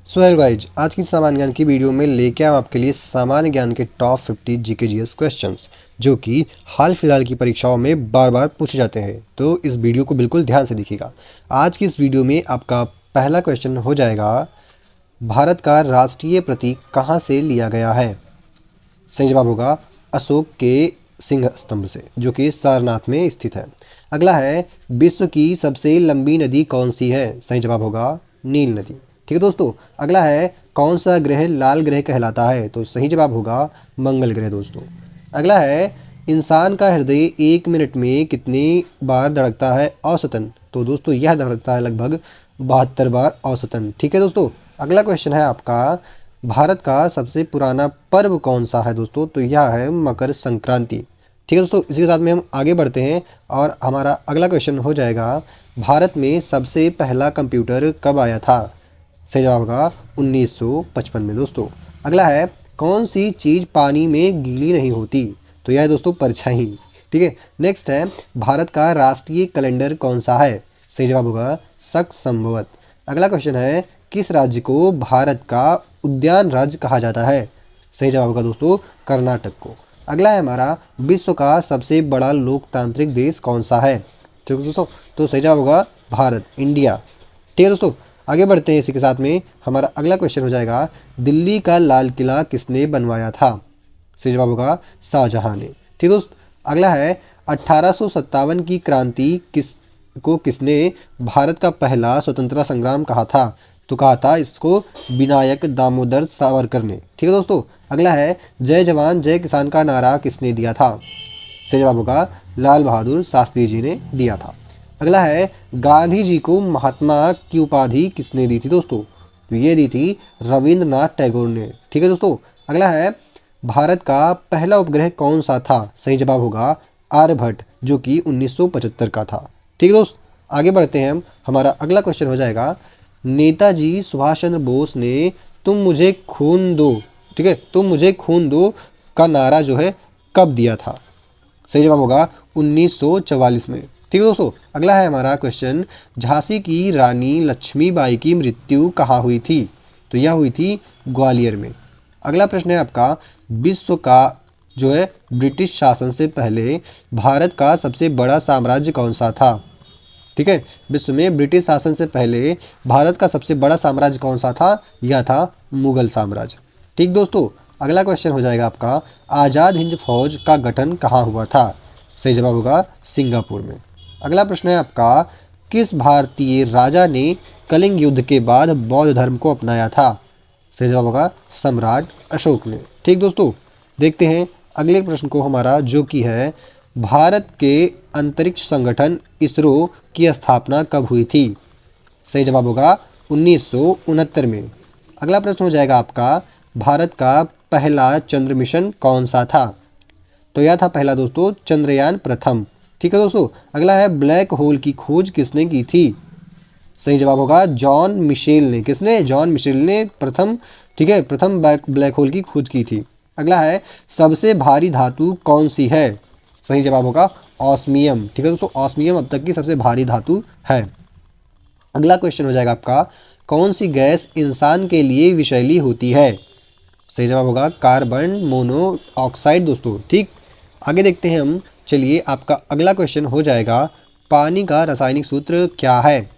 So hello guys, आज की सामान्य ज्ञान की वीडियो में लेके आए आपके लिए सामान्य ज्ञान के टॉप 50 जीके जीएस क्वेश्चंस जो कि हाल फिलहाल की परीक्षाओं में बार बार पूछे जाते हैं। तो इस वीडियो को बिल्कुल ध्यान से देखिएगा। आज की इस वीडियो में आपका पहला क्वेश्चन हो जाएगा, भारत का राष्ट्रीय प्रतीक कहाँ से लिया गया है? सही जवाब होगा अशोक के सिंह स्तंभ से, जो कि सारनाथ में स्थित है। अगला है, विश्व की सबसे लंबी नदी कौन सी है? सही जवाब होगा नील नदी। ठीक है दोस्तों। अगला है, कौन सा ग्रह लाल ग्रह कहलाता है? तो सही जवाब होगा मंगल ग्रह दोस्तों। अगला है, इंसान का हृदय 1 मिनट में कितनी बार धड़कता है औसतन? तो दोस्तों यह धड़कता है लगभग 72 बार औसतन। ठीक है दोस्तों। अगला क्वेश्चन है आपका, भारत का सबसे पुराना पर्व कौन सा है दोस्तों? तो यह है मकर संक्रांति। ठीक है दोस्तों, इसी के साथ में हम आगे बढ़ते हैं और हमारा अगला क्वेश्चन हो जाएगा, भारत में सबसे पहला कंप्यूटर कब आया था? सही जवाब होगा 1955 में दोस्तों। अगला है, कौन सी चीज़ पानी में गीली नहीं होती? तो यह है दोस्तों परछाई। ठीक है। नेक्स्ट है, भारत का राष्ट्रीय कैलेंडर कौन सा है? सही जवाब होगा शक संवत। अगला क्वेश्चन है, किस राज्य को भारत का उद्यान राज्य कहा जाता है? सही जवाब होगा दोस्तों कर्नाटक को। अगला है हमारा, विश्व का सबसे बड़ा लोकतांत्रिक देश कौन सा है? ठीक है दोस्तों, तो सही जवाब होगा भारत, इंडिया। ठीक है दोस्तों, आगे बढ़ते हैं। इसी के साथ में हमारा अगला क्वेश्चन हो जाएगा, दिल्ली का लाल किला किसने बनवाया था? सही जवाब होगा शाहजहां ने। ठीक दोस्त। अगला है, 1857 की क्रांति किसने भारत का पहला स्वतंत्रता संग्राम कहा था? तो कहा था इसको विनायक दामोदर सावरकर ने। ठीक है दोस्तों। अगला है, जय जवान जय किसान का नारा किसने दिया था? सही जवाब होगा लाल बहादुर शास्त्री जी ने दिया था। अगला है, गांधी जी को महात्मा की उपाधि किसने दी थी दोस्तों? तो ये दी थी रविंद्रनाथ टैगोर ने। ठीक है दोस्तों। अगला है, भारत का पहला उपग्रह कौन सा था? सही जवाब होगा आर्यभट्ट, जो कि 1975 का था। ठीक है दोस्त, आगे बढ़ते हैं हम। हमारा अगला क्वेश्चन हो जाएगा, नेताजी सुभाष चंद्र बोस ने तुम मुझे खून दो, ठीक है, तुम मुझे खून दो का नारा जो है कब दिया था? सही जवाब होगा 1944 में। ठीक है दोस्तों। अगला है हमारा क्वेश्चन, झांसी की रानी लक्ष्मीबाई की मृत्यु कहाँ हुई थी? तो यह हुई थी ग्वालियर में। अगला प्रश्न है आपका, विश्व का जो है ब्रिटिश शासन से पहले भारत का सबसे बड़ा साम्राज्य कौन सा था? ठीक है, विश्व में ब्रिटिश शासन से पहले भारत का सबसे बड़ा साम्राज्य कौन सा था? यह था मुगल साम्राज्य। ठीक दोस्तों। अगला क्वेश्चन हो जाएगा आपका, आज़ाद हिंद फौज का गठन कहाँ हुआ था? सही जवाब होगा सिंगापुर में। अगला प्रश्न है आपका, किस भारतीय राजा ने कलिंग युद्ध के बाद बौद्ध धर्म को अपनाया था? सही जवाब होगा सम्राट अशोक ने। ठीक दोस्तों, देखते हैं अगले प्रश्न को हमारा, जो कि है, भारत के अंतरिक्ष संगठन इसरो की स्थापना कब हुई थी? सही जवाब होगा 1969 में। अगला प्रश्न हो जाएगा आपका, भारत का पहला चंद्र मिशन कौन सा था? तो यह था पहला दोस्तों चंद्रयान प्रथम। ठीक है दोस्तों। अगला है, ब्लैक होल की खोज किसने की थी? सही जवाब होगा जॉन मिशेल ने। किसने? जॉन मिशेल ने प्रथम, ठीक है, प्रथम ब्लैक होल की खोज की थी। अगला है, सबसे भारी धातु कौन सी है? सही जवाब होगा ऑस्मियम। ठीक है दोस्तों, ऑस्मियम अब तक की सबसे भारी धातु है। अगला क्वेश्चन हो जाएगा आपका, कौन सी गैस इंसान के लिए विषैली होती है? सही जवाब होगा कार्बन मोनोऑक्साइड दोस्तों। ठीक, आगे देखते हैं हम। चलिए, आपका अगला क्वेश्चन हो जाएगा, पानी का रासायनिक सूत्र क्या है?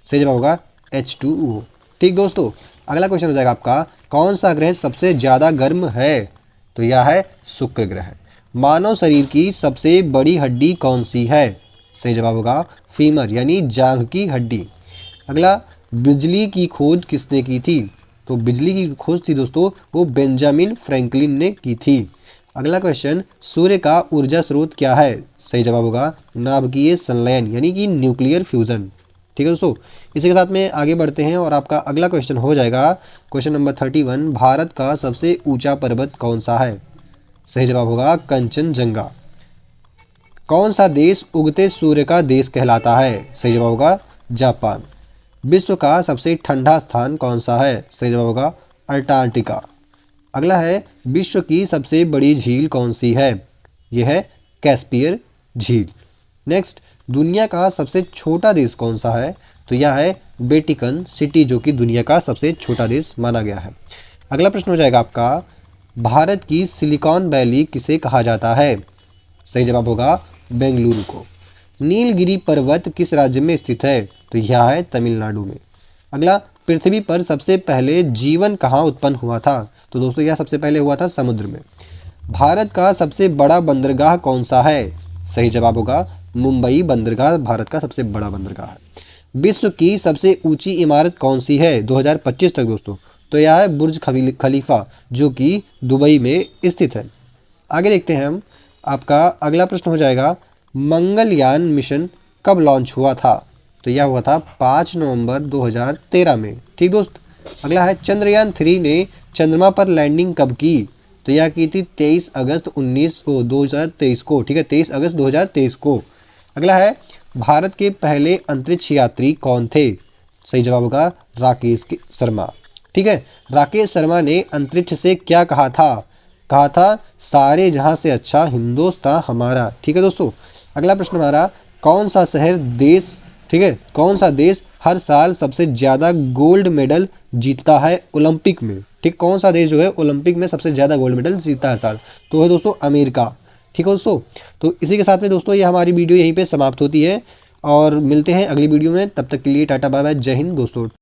सही जवाब होगा H2O। ठीक दोस्तों। अगला क्वेश्चन हो जाएगा आपका, कौन सा ग्रह सबसे ज़्यादा गर्म है? तो यह है शुक्र ग्रह। मानव शरीर की सबसे बड़ी हड्डी कौन सी है? सही जवाब होगा फीमर, यानी जांघ की हड्डी। अगला, बिजली की खोज किसने की थी? तो बिजली की खोज थी दोस्तों वो बेंजामिन फ्रैंकलिन ने की थी। अगला क्वेश्चन, सूर्य का ऊर्जा स्रोत क्या है? सही जवाब होगा नाभिकीय संलयन, यानी कि न्यूक्लियर फ्यूजन। ठीक है दोस्तों, इसी के साथ में आगे बढ़ते हैं और आपका अगला क्वेश्चन हो जाएगा क्वेश्चन नंबर 31, भारत का सबसे ऊंचा पर्वत कौन सा है? सही जवाब होगा कंचनजंगा। कौन सा देश उगते सूर्य का देश कहलाता है? सही जवाब होगा जापान। विश्व का सबसे ठंडा स्थान कौन सा है? सही जवाब होगा अंटार्कटिका। अगला है, विश्व की सबसे बड़ी झील कौन सी है? यह है कैस्पियर झील। नेक्स्ट, दुनिया का सबसे छोटा देश कौन सा है? तो यह है वेटिकन सिटी, जो कि दुनिया का सबसे छोटा देश माना गया है। अगला प्रश्न हो जाएगा आपका, भारत की सिलिकॉन वैली किसे कहा जाता है? सही जवाब होगा बेंगलुरु को। नीलगिरी पर्वत किस राज्य में स्थित है? तो यह है तमिलनाडु में। अगला, पृथ्वी पर सबसे पहले जीवन कहाँ उत्पन्न हुआ था? तो दोस्तों यह सबसे पहले हुआ था समुद्र में। भारत का सबसे बड़ा बंदरगाह कौन सा है? सही जवाब होगा मुंबई बंदरगाह भारत का सबसे बड़ा बंदरगाह है। विश्व की सबसे ऊंची इमारत कौन सी है 2025 तक दोस्तों? तो यह है बुर्ज खलीफा, जो कि दुबई में स्थित है। आगे देखते हैं हम। आपका अगला प्रश्न हो जाएगा, मंगलयान मिशन कब लॉन्च हुआ था? तो यह हुआ था 5 नवंबर 2013 में। ठीक दोस्त। अगला है, चंद्रयान 3 ने चंद्रमा पर लैंडिंग कब की? तो यह की थी 23 अगस्त 2023 को। ठीक है, 23 अगस्त 2023 को। अगला है, भारत के पहले अंतरिक्ष यात्री कौन थे? सही जवाब होगा राकेश शर्मा। ठीक है, राकेश शर्मा ने अंतरिक्ष से क्या कहा था? कहा था, सारे जहां से अच्छा हिंदुस्तान हमारा। ठीक है दोस्तों। अगला प्रश्न हमारा, कौन सा शहर देश, ठीक है, कौन सा देश हर साल सबसे ज़्यादा गोल्ड मेडल जीतता है ओलंपिक में? ठीक, कौन सा देश जो है ओलंपिक में सबसे ज़्यादा गोल्ड मेडल जीतता है हर साल? तो है दोस्तों अमेरिका। ठीक है दोस्तों। तो इसी के साथ में दोस्तों ये हमारी वीडियो यहीं पे समाप्त होती है और मिलते हैं अगली वीडियो में। तब तक के लिए टाटा बाय बाय, जय हिंद दोस्तों।